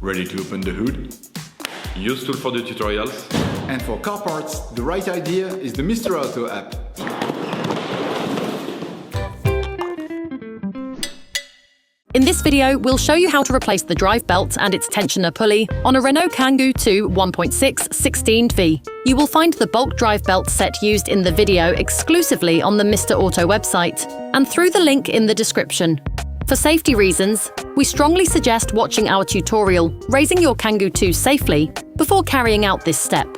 Ready to open the hood? Usetool for the tutorials. And for car parts, the right idea is the Mr. Auto app. In this video, we'll show you how to replace the drive belt and its tensioner pulley on a Renault Kangoo 2 1.6 16V. You will find the bulk drive belt set used in the video exclusively on the Mr. Auto website and through the link in the description. For safety reasons, we strongly suggest watching our tutorial, raising your Kangoo 2 safely, before carrying out this step.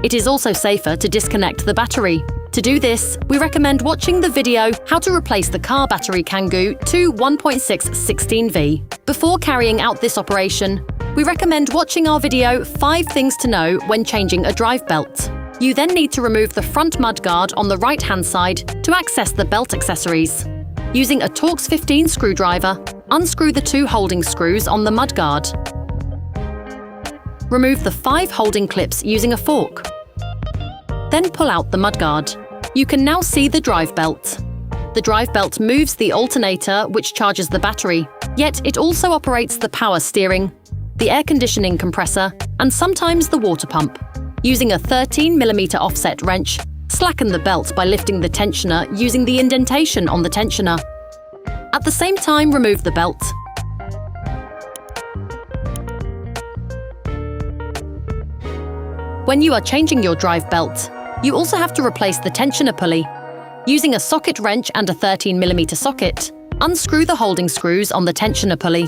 It is also safer to disconnect the battery. To do this, we recommend watching the video How to Replace the Car Battery Kangoo 2 1.6 16V. Before carrying out this operation, we recommend watching our video 5 Things to Know When Changing a Drive Belt. You then need to remove the front mudguard on the right-hand side to access the belt accessories. Using a Torx 15 screwdriver, unscrew the 2 holding screws on the mudguard. Remove the 5 holding clips using a fork. Then pull out the mudguard. You can now see the drive belt. The drive belt moves the alternator, which charges the battery, yet it also operates the power steering, the air conditioning compressor, and sometimes the water pump. Using a 13mm offset wrench, slacken the belt by lifting the tensioner using the indentation on the tensioner. At the same time, remove the belt. When you are changing your drive belt, you also have to replace the tensioner pulley. Using a socket wrench and a 13mm socket, unscrew the holding screws on the tensioner pulley.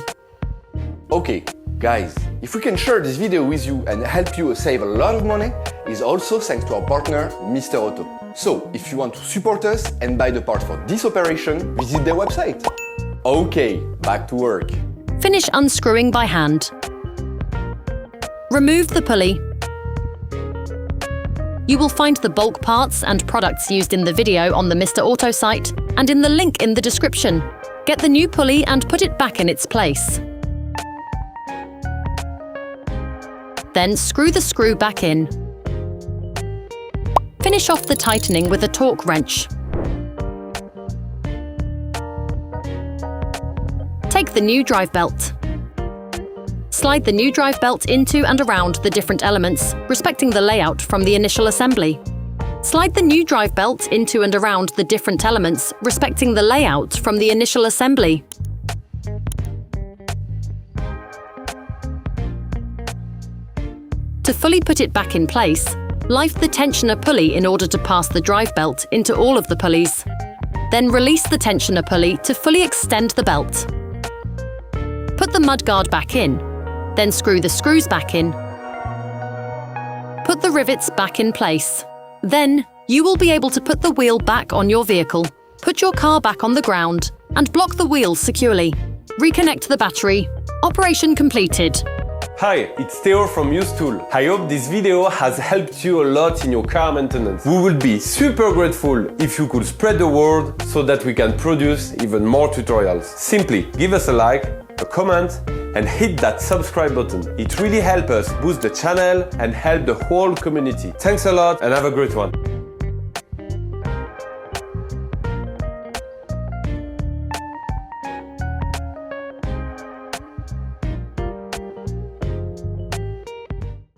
Okay, guys, if we can share this video with you and help you save a lot of money, is also thanks to our partner, Mr. Auto. So, if you want to support us and buy the part for this operation, visit their website. Okay, back to work. Finish unscrewing by hand. Remove the pulley. You will find the bulk parts and products used in the video on the Mr. Auto site and in the link in the description. Get the new pulley and put it back in its place. Then screw the screw back in. Finish off the tightening with a torque wrench. Take the new drive belt. Slide the new drive belt into and around the different elements, respecting the layout from the initial assembly. Slide the new drive belt into and around the different elements, respecting the layout from the initial assembly. To fully put it back in place, lift the tensioner pulley in order to pass the drive belt into all of the pulleys. Then release the tensioner pulley to fully extend the belt. Put the mudguard back in. Then screw the screws back in. Put the rivets back in place. Then, you will be able to put the wheel back on your vehicle, put your car back on the ground, and block the wheels securely. Reconnect the battery. Operation completed. Hi, it's Theo from Usetool. I hope this video has helped you a lot in your car maintenance. We would be super grateful if you could spread the word so that we can produce even more tutorials. Simply give us a like, a comment, and hit that subscribe button. It really helps us boost the channel and help the whole community. Thanks a lot and have a great one.